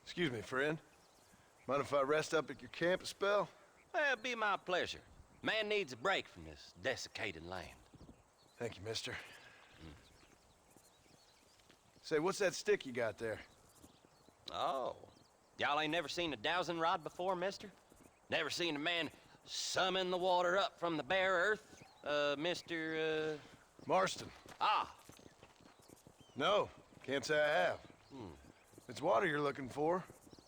Excuse me, friend. Mind if I rest up at your camp a spell? Well, it'd be my pleasure. Man needs a break from this desiccated land. Thank you, mister. Say, what's that stick you got there? Oh. Y'all ain't never seen a dowsing rod before, mister? Never seen a man summon the water up from the bare earth? Mr. Marston. Ah. No, can't say I have. It's water you're looking for.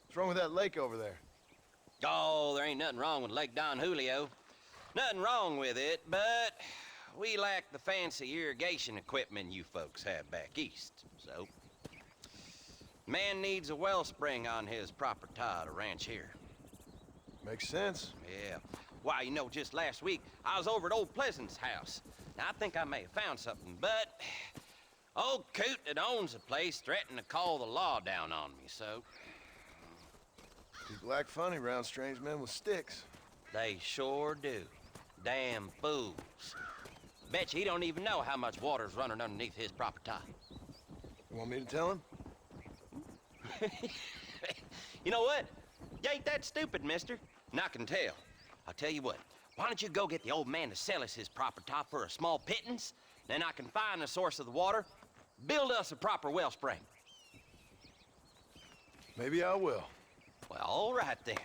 What's wrong with that lake over there? Oh, there ain't nothing wrong with Lake Don Julio. Nothing wrong with it, but we lack the fancy irrigation equipment you folks have back east, so... Man needs a wellspring on his property to ranch here. Makes sense. Yeah. Why, you know, just last week, I was over at Old Pleasant's house. Now, I think I may have found something, but... Old Coot that owns the place threatened to call the law down on me, so... People act funny around strange men with sticks. They sure do. Damn fools. Bet you he don't even know how much water's running underneath his property. You want me to tell him? You know what? You ain't that stupid, mister. And I can tell. I'll tell you what. Why don't you go get the old man to sell us his property for a small pittance? Then I can find the source of the water, build us a proper wellspring. Maybe I will. Well, all right then.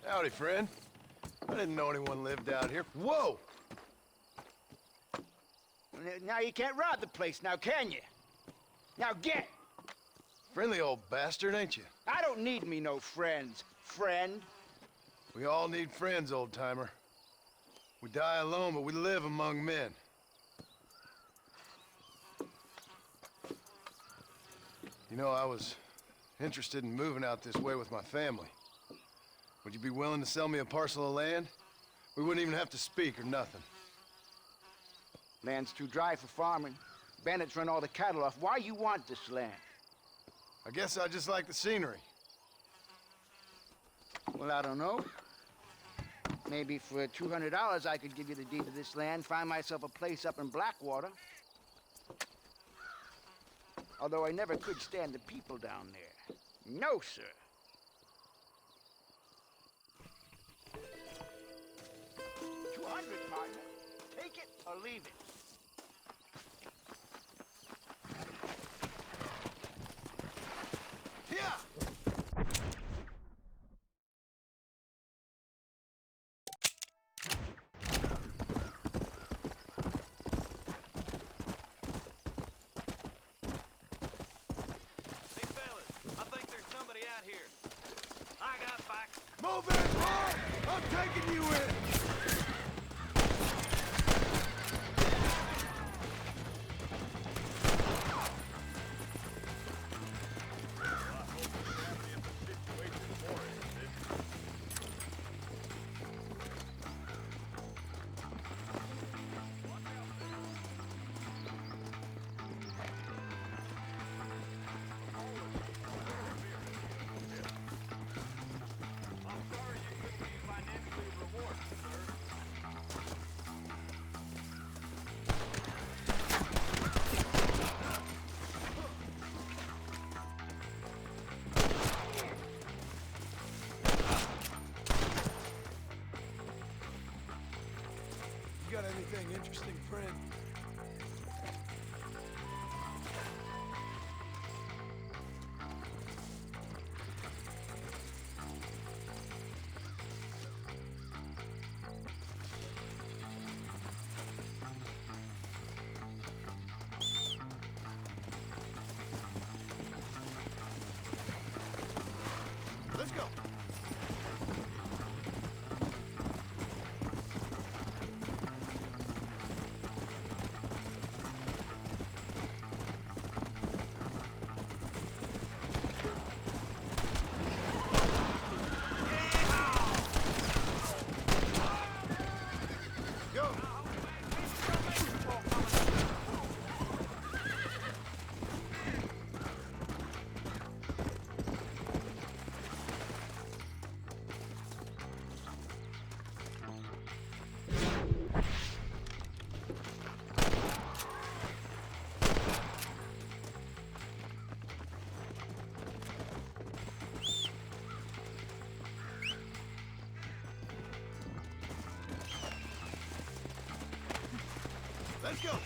Howdy, friend. I didn't know anyone lived out here. Whoa! Now you can't rob the place now, can you? Now get! Friendly old bastard, ain't you? I don't need me no friends, friend. We all need friends, old-timer. We die alone, but we live among men. You know, I was interested in moving out this way with my family. Would you be willing to sell me a parcel of land? We wouldn't even have to speak or nothing. Land's too dry for farming. Bandits run all the cattle off. Why you want this land? I guess I just like the scenery. Well, I don't know. Maybe for $200 I could give you the deed to this land, find myself a place up in Blackwater. Although I never could stand the people down there. No, sir. $200, partner. Take it or leave it. Move in, Paul! I'm taking you in! You got anything interesting, friend? Let's go. let's go.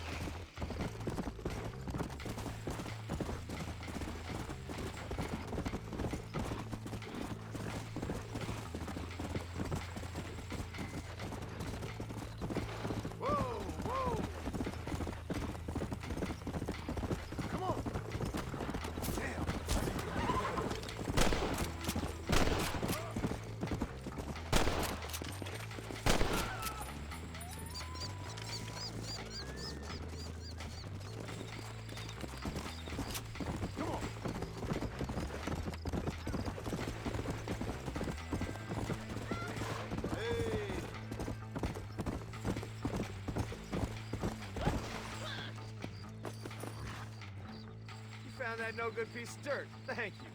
Whoa, whoa. Come on. Damn. Come on. Hey. You found that no good piece of dirt. Thank you.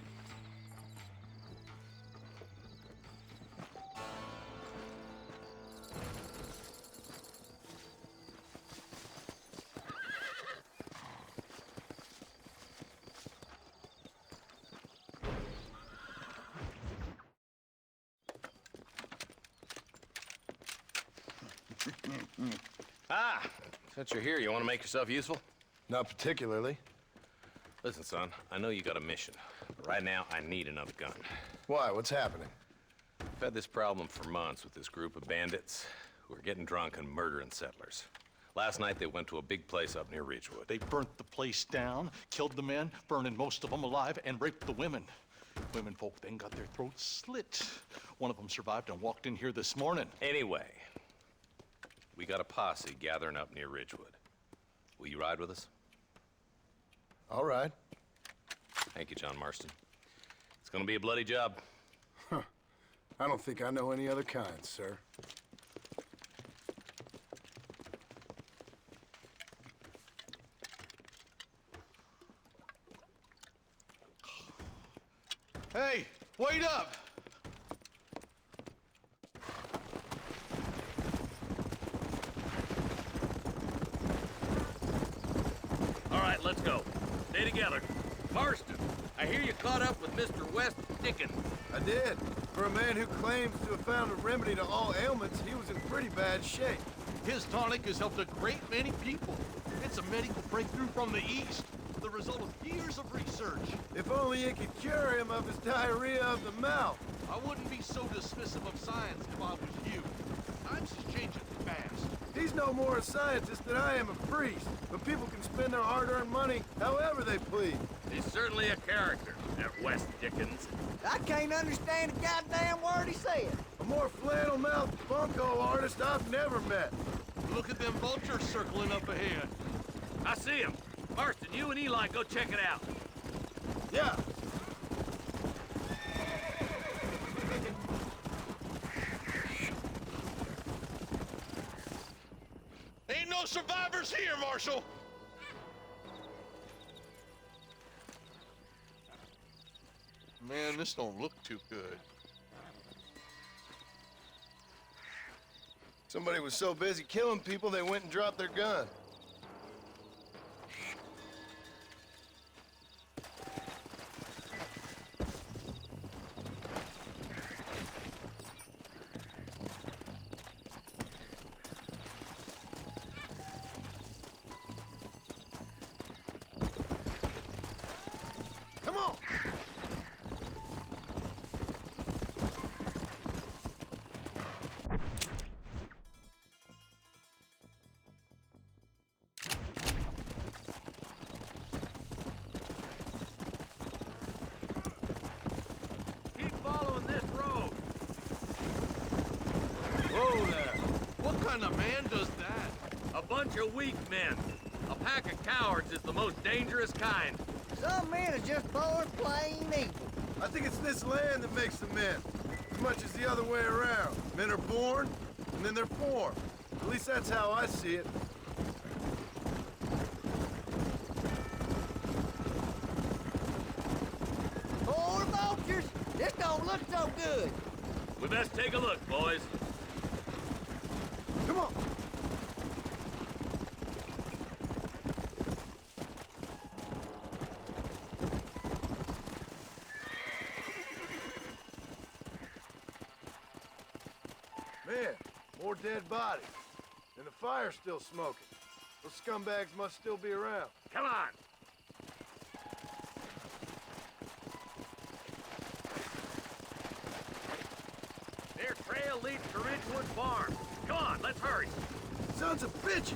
Ah, since you're here, you want to make yourself useful? Not particularly. Listen, son, I know you got a mission. But right now, I need another gun. Why? What's happening? I've had this problem for months with this group of bandits who are getting drunk and murdering settlers. Last night, they went to a big place up near Ridgewood. They burnt the place down, killed the men, burning most of them alive, and raped the women. Women folk then got their throats slit. One of them survived and walked in here this morning. Anyway, we got a posse gathering up near Ridgewood. Will you ride with us? All right. Thank you, John Marston. It's gonna be a bloody job. I don't think I know any other kind, sir. Hey, wait up! All right, let's go. Stay together. Marston, I hear you caught up with Mr. West Dickens. I did. For a man who claims to have found a remedy to all ailments, he was in pretty bad shape. His tonic has helped a great many people. It's a medical breakthrough from the East, the result of years of research. If only it could cure him of his diarrhea of the mouth. I wouldn't be so dismissive of science if I was you. Times is changing fast. He's no more a scientist than I am a priest, but people can spend their hard-earned money however they please. He's certainly a character, that West Dickens. I can't understand a goddamn word he said. A more flannel-mouthed bunco artist I've never met. Look at them vultures circling up ahead. I see him. Marston, you and Eli go check it out. Yeah. Ain't no survivors here, Marshal! Man, this don't look too good. Somebody was so busy killing people, they went and dropped their gun. Come on! Keep following this road. Whoa there! What kind of man does that? A bunch of weak men. A pack of cowards is the most dangerous kind. Some men are just born plain evil. I think it's this land that makes the men, as much as the other way around. Men are born, and then they're formed. At least that's how I see it. Poor vultures. This don't look so good. We best take a look, boys. Come on! Man, more dead bodies. And the fire's still smoking. Those scumbags must still be around. Come on. Their trail leads to Ridgewood Farm. Come on, let's hurry. Sons of bitches!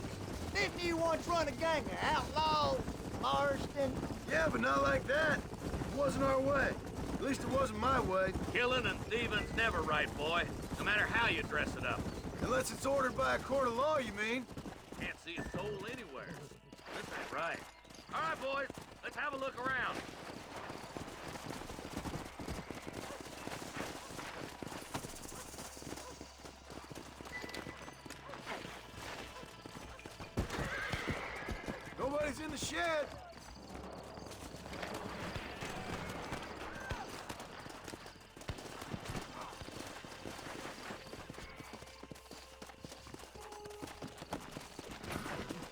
Didn't you once run a gang of outlaws, Marston? Yeah, but not like that. It wasn't our way. At least it wasn't my way. Killing and thieving's never right, boy. No matter how you dress it up. Unless it's ordered by a court of law, you mean? Can't see a soul anywhere. This ain't right. All right, boys, let's have a look around. Nobody's in the shed.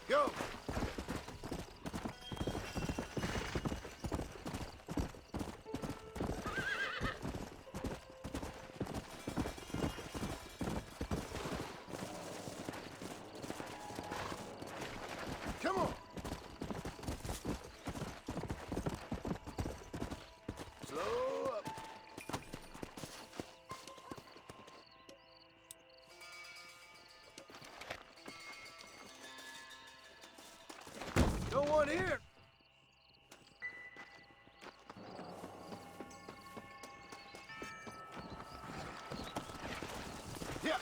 Go! Come on! Slow up. No one here. Yeah.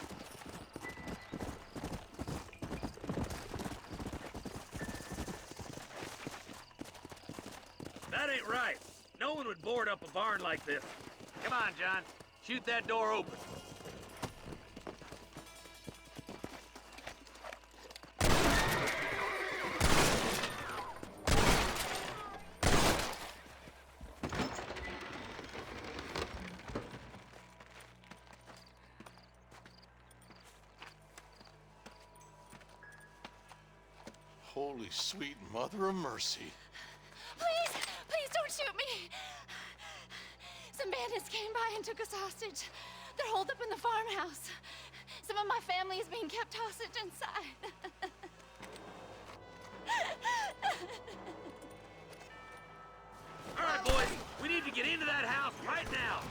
That ain't right. No one would board up a barn like this. Come on, John. Shoot that door open. Holy sweet mother of mercy. Please, please don't shoot me. Some bandits came by and took us hostage. They're holed up in the farmhouse. Some of my family is being kept hostage inside. All right, boys, we need to get into that house right now.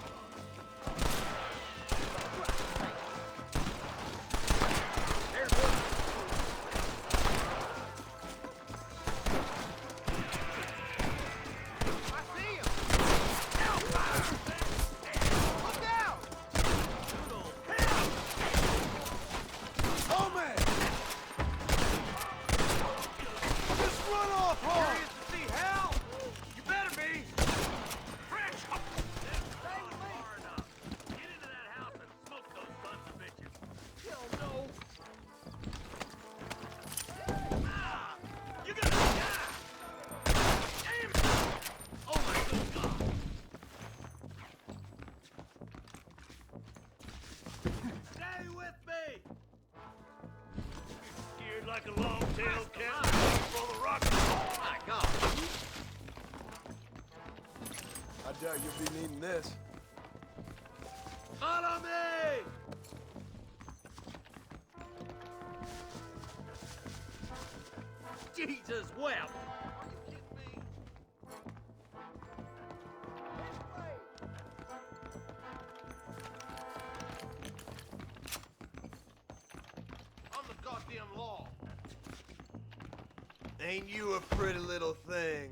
There's one. I see him! Look out! Oh, man! Just run off home! Curious to see hell? You better be. French. Far enough. Get into that house and smoke those sons of bitches. Hell no. Ah, you're gonna die. Damn it. Oh my good God. Stay with me. Scared like a long-tailed cat full of rocks. My God. I doubt you'll be needing this. Follow me! Jesus wept! I'm the goddamn law. Ain't you a pretty little thing?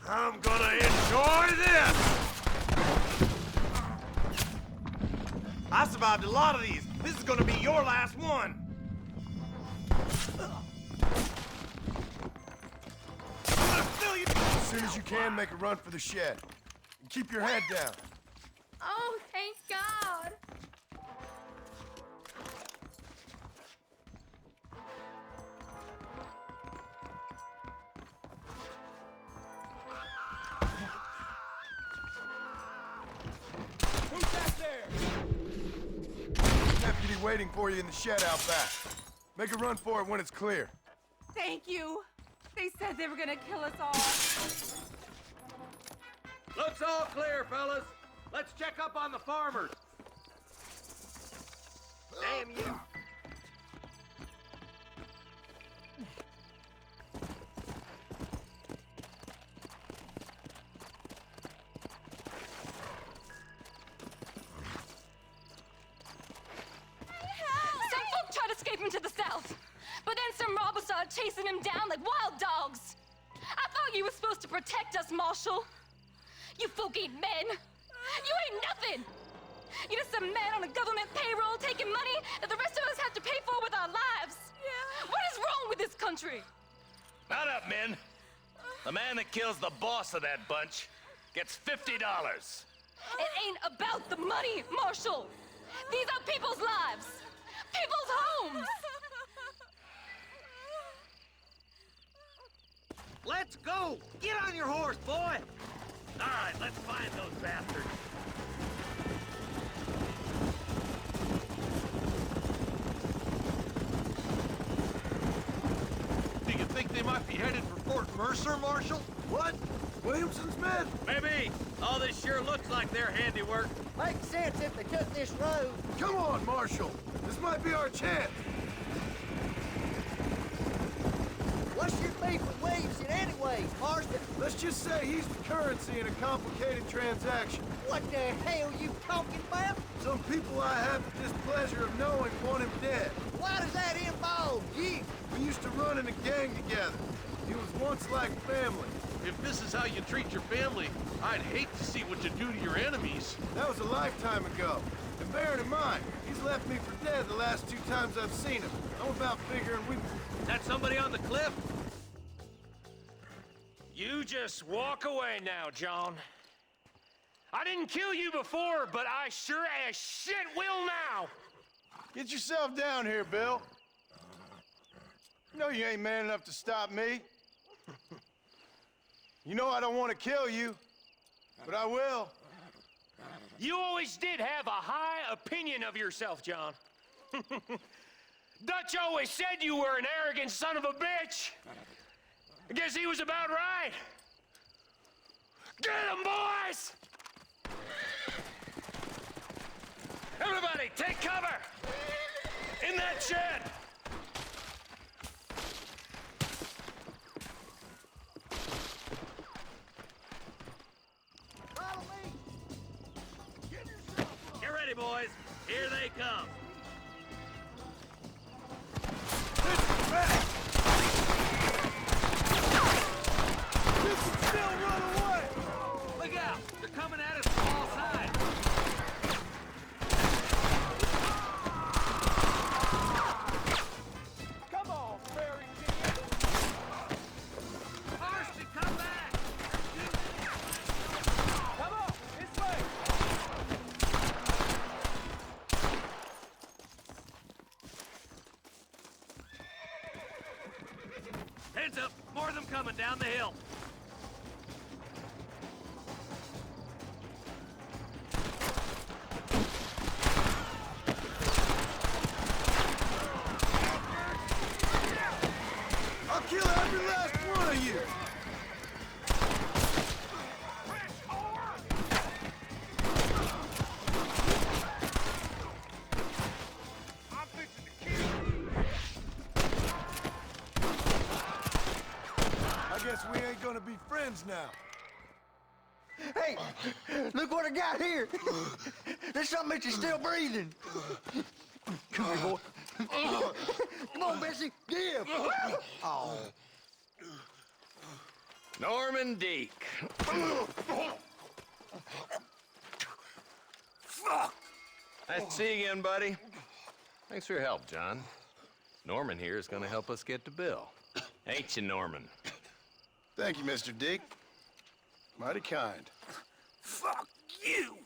I'm gonna enjoy this! I survived a lot of these. This is gonna be your last one. I'm gonna fill you. As soon as you can, make a run for the shed. And keep your head down. Oh, thank God. Who's that there? Deputy waiting for you in the shed out back. Make a run for it when it's clear. Thank you. They said they were gonna kill us all. Looks all clear, fellas. Let's check up on the farmers. Damn you. chasing him down like wild dogs. I thought you were supposed to protect us, Marshal. You folk ain't men. You ain't nothing. You're just some man on a government payroll taking money that the rest of us have to pay for with our lives. Yeah. What is wrong with this country? Mount up, men. The man that kills the boss of that bunch gets $50. It ain't about the money, Marshal. These are people's lives, people's homes. Let's go! Get on your horse, boy! All right, let's find those bastards. Do you think they might be headed for Fort Mercer, Marshal? What? Williamson's men? Maybe. All this sure looks like their handiwork. Makes sense if they took this road. Come on, Marshal. This might be our chance. What's your beef with Williamson anyways, Marston? Let's just say he's the currency in a complicated transaction. What the hell you talking about? Some people I have the displeasure of knowing want him dead. Why does that involve you? We used to run in a gang together. He was once like family. If this is how you treat your family, I'd hate to see what you do to your enemies. That was a lifetime ago. And bearing in mind, he's left me for dead the last 2 times I've seen him. I'm about figuring we... Is that somebody on the cliff? You just walk away now, John. I didn't kill you before, but I sure as shit will now. Get yourself down here, Bill. You know you ain't man enough to stop me. You know I don't want to kill you, but I will. You always did have a high opinion of yourself, John. Dutch always said you were an arrogant son of a bitch. I guess he was about right. Get him, boys! Everybody, take cover! In that shed! Follow me. Get ready, boys. Here they come. Still run away! Look out! They're coming at us from all sides. Come on, Fairy King! Marston, come back! Come on, this way! Heads up! More of them coming down the hill. I'll kill every last one of you! I'm fixing to kill you. I guess we ain't gonna be friends now. Hey, look what I got here. There's something that you're still breathing. Come here, boy. Come on, Bessie, give. Oh. Norman Deek. Nice to see you again, buddy. Thanks for your help, John. Norman here is gonna help us get to Bill. Ain't you, Norman? Thank you, Mr. Dick. Mighty kind. Fuck you!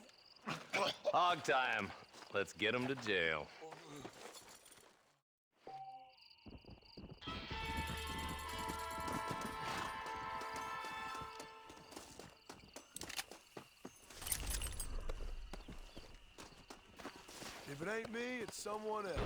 Hog time. Let's get him to jail. If it ain't me, it's someone else.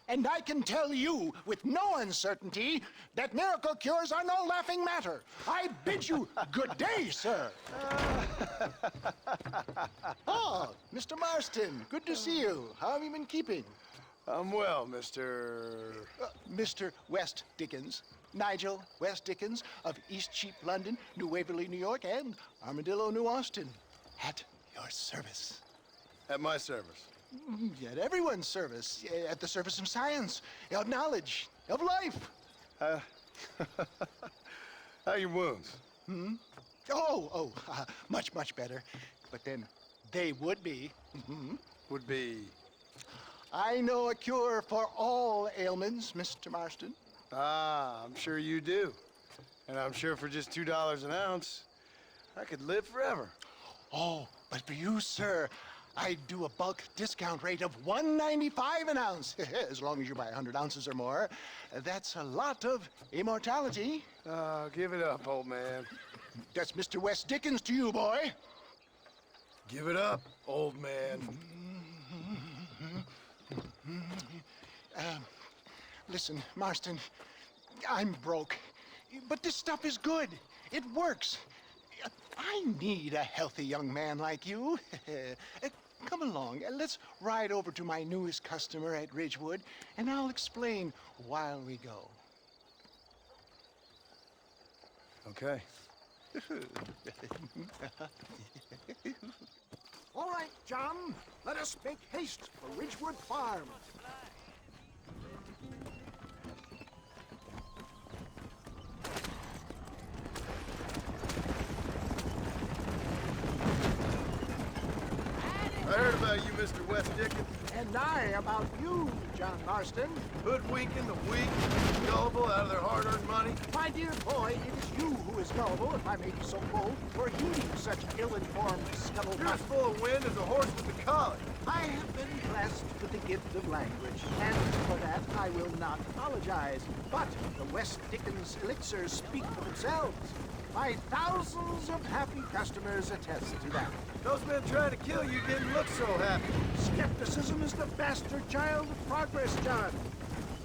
And I can tell you with no uncertainty that miracle cures are no laughing matter. I bid you good day, sir. Oh, Mr. Marston, good to see you. How have you been keeping? I'm well, Mr. Mr. West Dickens. Nigel West Dickens of Eastcheap, London, New Waverly, New York, and Armadillo, New Austin. At your service. At my service. At everyone's service. At the service of science, of knowledge, of life. How are your wounds? Much, much better. But then they would be. Would be... I know a cure for all ailments, Mr. Marston. Ah, I'm sure you do. And I'm sure for just $2 an ounce, I could live forever. Oh, but for you, sir, I do a bulk discount rate of $1.95 an ounce, as long as you buy 100 ounces or more. That's a lot of immortality. Give it up, old man. That's Mr. West Dickens to you, boy. Give it up, old man. Listen, Marston, I'm broke, but this stuff is good. It works. I need a healthy young man like you. Come along, let's ride over to my newest customer at Ridgewood, and I'll explain while we go. Okay. All right, John, let us make haste for Ridgewood Farm. I heard about you, Mr. West Dickens. And I about you, John Marston. Hoodwinking the weak, gullible out of their hard-earned money. My dear boy, it is you who is gullible, if I may be so bold, for heeding such ill-informed scuttlebutt. You're as full of wind as a horse with the collar. I have been blessed with the gift of language, and for that I will not apologize. But the West Dickens elixirs speak for themselves. My thousands of happy customers attest to that. Those men trying to kill you didn't look so happy. Skepticism is the bastard child of progress, John.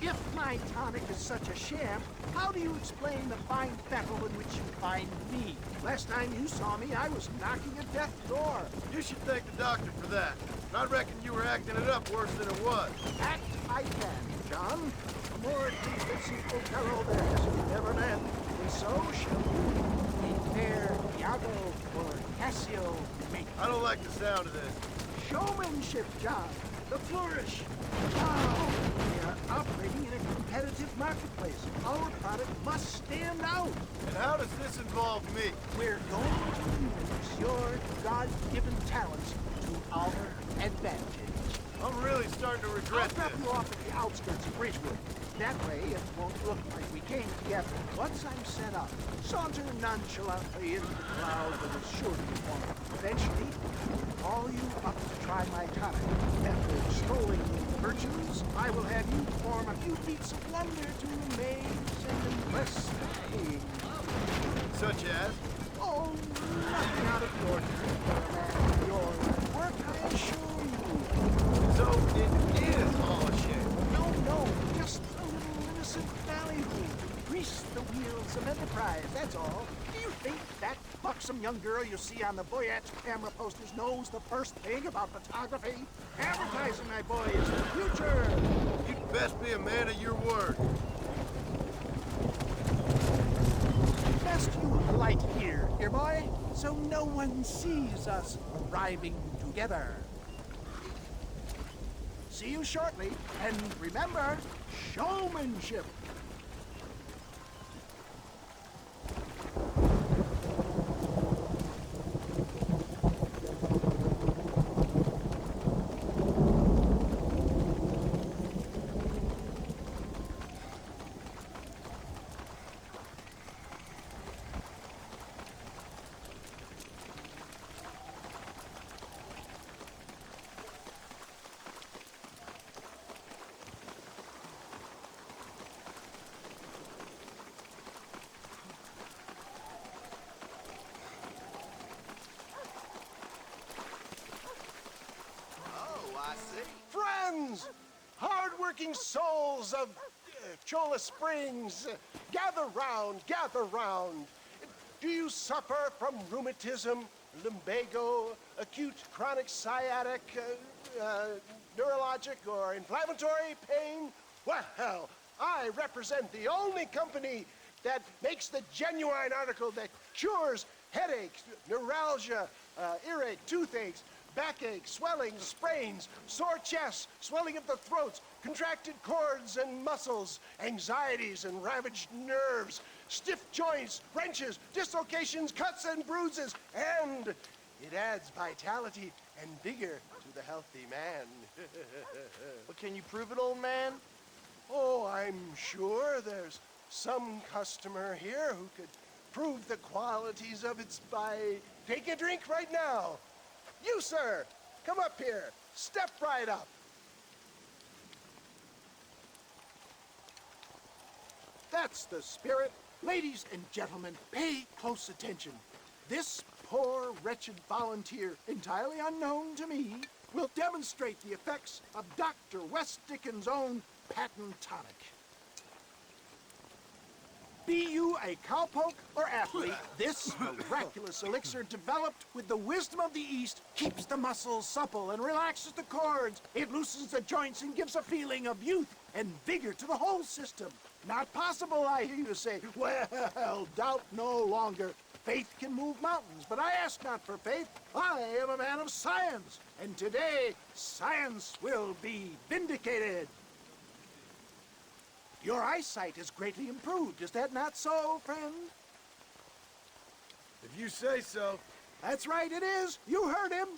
If my tonic is such a sham, how do you explain the fine fettle in which you find me? Last time you saw me, I was knocking at death's door. You should thank the doctor for that. I reckon you were acting it up worse than it was. Act I can, John. A more defensive Othello there has never been. And so shall you. The fair Iago or Cassio make. I don't like the sound of this. Showmanship, John. The flourish. Now, we are operating in a competitive marketplace. Our product must stand out. And how does this involve me? We're going to use your God-given talents to our advantage. I'm really starting to regret I'll drop this. you off at the outskirts of Ridgewood. That way, it won't look like we came together. Once I'm set up, saunter nonchalantly into the crowd that is sure to be formed. Eventually, I'll call you up to try my tonic. After extolling the virtues, I will have you perform a few feats of wonder to amaze and impress the king. Such as? Oh, nothing out of the ordinary for a man of your work, I assure you. So it is all a sham. No, just a little innocent ballyhoo to grease the wheels of enterprise, that's all. Do you think that buxom young girl you see on the Voyage camera posters knows the first thing about photography? Advertising, my boy, is the future. You'd best be a man of your word. Best you light here, dear boy, so no one sees us arriving together. See you shortly, and remember, showmanship. Friends, hard-working souls of Cholla Springs, gather round, gather round. Do you suffer from rheumatism, lumbago, acute chronic sciatic, neurologic, or inflammatory pain? Well, I represent the only company that makes the genuine article that cures headaches, neuralgia, earache, toothaches, backache, swelling, sprains, sore chests, swelling of the throats, contracted cords and muscles, anxieties and ravaged nerves, stiff joints, wrenches, dislocations, cuts and bruises, and it adds vitality and vigor to the healthy man. But can you prove it, old man? Oh, I'm sure there's some customer here who could prove the qualities of it by taking a drink right now. You, sir, come up here. Step right up. That's the spirit. Ladies and gentlemen, pay close attention. This poor, wretched volunteer, entirely unknown to me, will demonstrate the effects of Dr. West Dickens' own patent tonic. Be you a cowpoke or athlete, this miraculous elixir developed with the wisdom of the East keeps the muscles supple and relaxes the cords. It loosens the joints and gives a feeling of youth and vigor to the whole system. Not possible, I hear you say. Well, doubt no longer. Faith can move mountains, but I ask not for faith. I am a man of science, and today science will be vindicated. Your eyesight is greatly improved. Is that not so, friend? If you say so. That's right, it is. You heard him.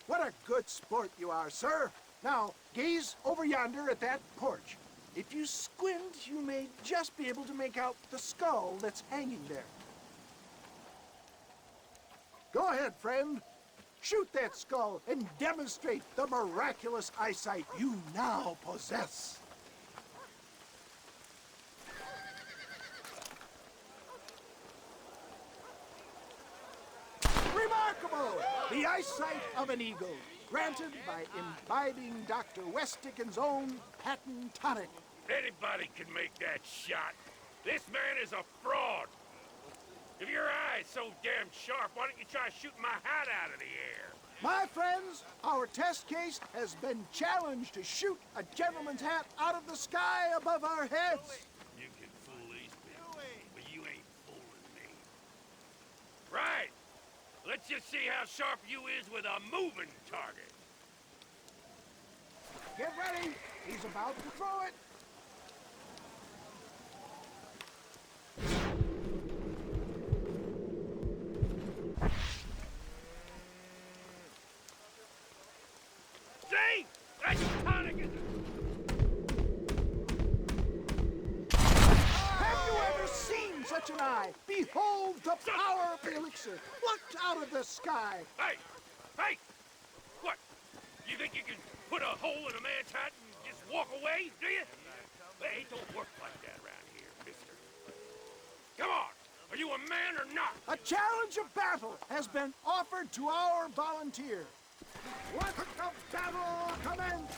What a good sport you are, sir. Now, gaze over yonder at that porch. If you squint, you may just be able to make out the skull that's hanging there. Go ahead, friend. Shoot that skull and demonstrate the miraculous eyesight you now possess. Remarkable! The eyesight of an eagle, granted by imbibing Dr. West Dickens' own patent tonic. Anybody can make that shot. This man is a fraud. If your eye's so damn sharp, why don't you try shooting my hat out of the air? My friends, our test case has been challenged to shoot a gentleman's hat out of the sky above our heads. You can fool these people, but you ain't fooling me. Right. Let's just see how sharp you is with a moving target. Get ready. He's about to throw it. See? That's tonic, isn't it? Have you ever seen such an eye? Behold the power of the elixir, plucked out of the sky. Hey! Hey! What? You think you can put a hole in a man's hat and just walk away, do you? Hey, it don't work like that around here, mister. Come on! Are you a man or not? A challenge of battle has been offered to our volunteer. Let the battle commence!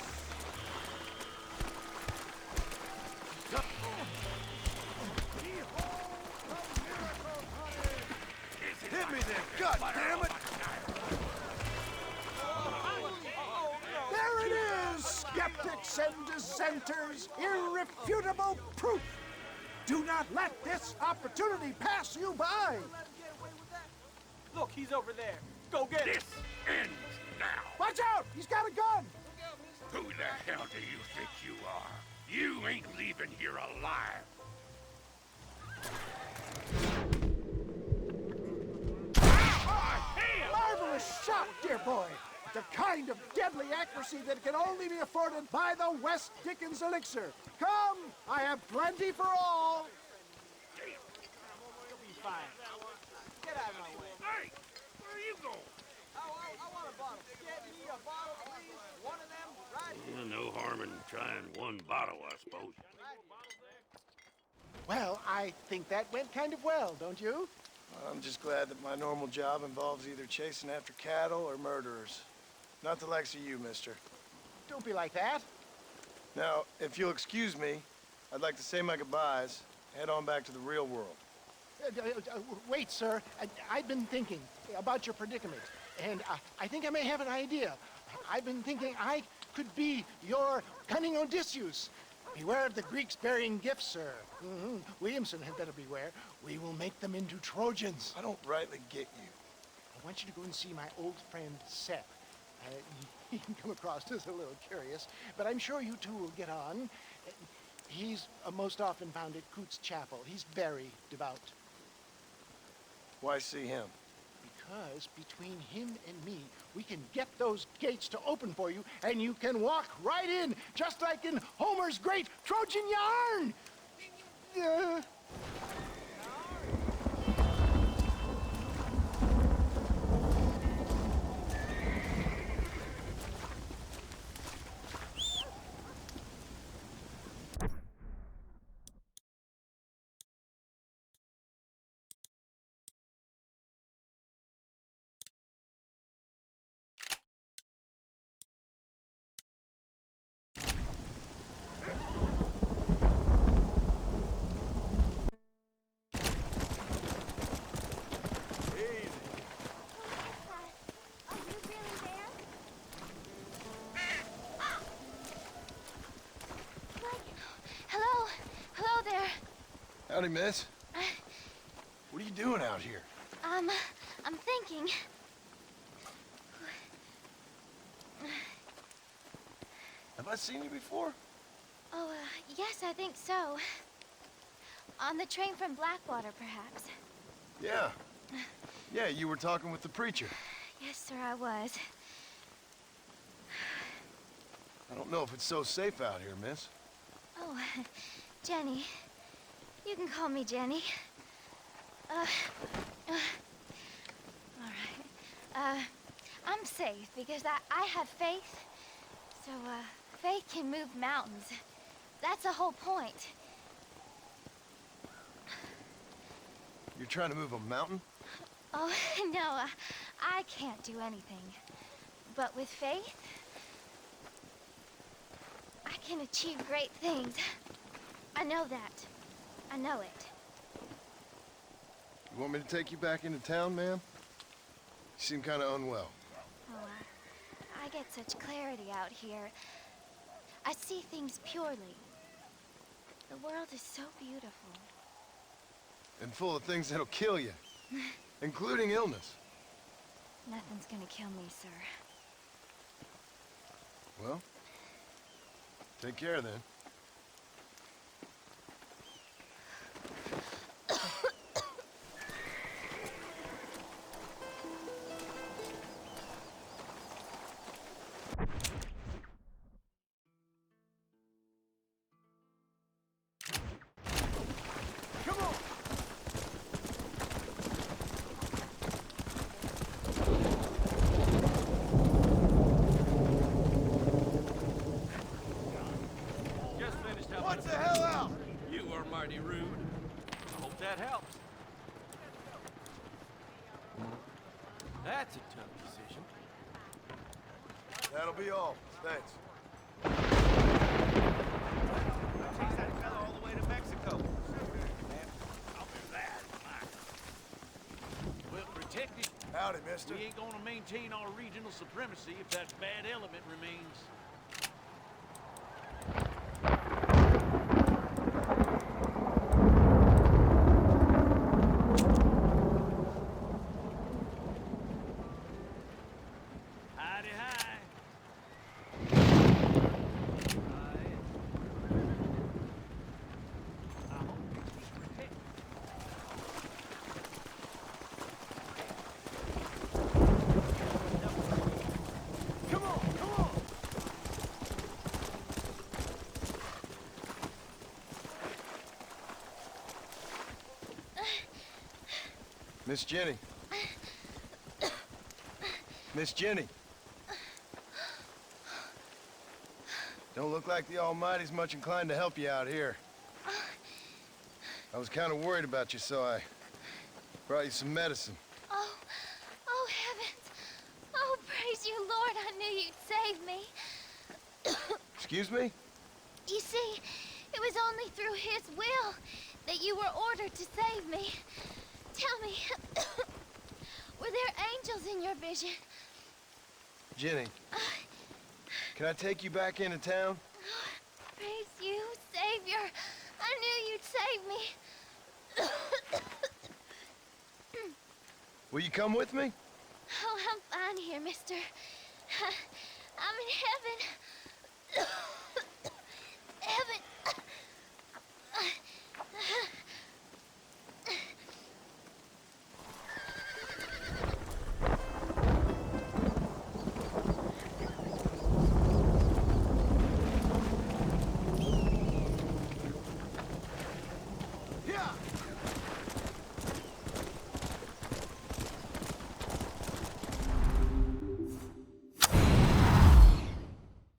Hit me then, God damn it! There it is, skeptics and dissenters, irrefutable proof. Do not let this opportunity pass you by. Look, he's over there. Go get him. This ends now. Watch out, he's got a gun. Who the hell do you think you are? You ain't leaving here alive. Marvelous shot, dear boy. The kind of deadly accuracy that can only be afforded by the West Dickens elixir. Come, I have plenty for all. You'll be fine. Get out of my way. Hey, where are you going? I want a bottle. Get me a bottle, please. One of them, right? No harm in trying one bottle, I suppose. Well, I think that went kind of well, don't you? I'm just glad that my normal job involves either chasing after cattle or murderers. Not the likes of you, mister. Don't be like that. Now, if you'll excuse me, I'd like to say my goodbyes, head on back to the real world. Wait, sir. I've been thinking about your predicament, and I think I may have an idea. I've been thinking I could be your cunning Odysseus. Beware of the Greeks burying gifts, sir. Williamson had better beware. We will make them into Trojans. I don't rightly get you. I want you to go and see my old friend Seth. He can come across as a little curious, but I'm sure you two will get on. He's most often found at Coots Chapel. He's very devout. Why see him? Because between him and me, we can get those gates to open for you, and you can walk right in, just like in Homer's great Trojan yarn! Howdy, miss. What are you doing out here? I'm thinking. Have I seen you before? Oh, yes, I think so. On the train from Blackwater, perhaps. Yeah. Yeah, you were talking with the preacher. Yes, sir, I was. I don't know if it's so safe out here, miss. Oh, Jenny. You can call me Jenny. All right. I'm safe because I have faith. So, faith can move mountains. That's the whole point. You're trying to move a mountain? Oh, no, I can't do anything. But with faith, I can achieve great things. I know that. I know it. You want me to take you back into town, ma'am? You seem kind of unwell. Oh, I get such clarity out here. I see things purely. The world is so beautiful. And full of things that'll kill you, including illness. Nothing's gonna kill me, sir. Well, take care then. What the hell out? You are mighty rude. I hope that helps. That's a tough decision. That'll be all. Thanks. Chase that fella all the way to Mexico. I'll do that. Well, protected. Howdy, mister. We ain't gonna maintain our regional supremacy if that bad element remains. Howdy, hi. I hope you keep protected. Come on, come on! Miss Jenny. Miss Jenny. Don't look like the Almighty's much inclined to help you out here. I was kind of worried about you, so I brought you some medicine. Oh heavens. Oh, praise you, Lord. I knew you'd save me. Excuse me? You see, it was only through his will that you were ordered to save me. Tell me, were there angels in your vision? Jenny, Can I take you back into town? Praise you, Savior. I knew you'd save me. Will you come with me? Oh, I'm fine here, mister. I'm in heaven.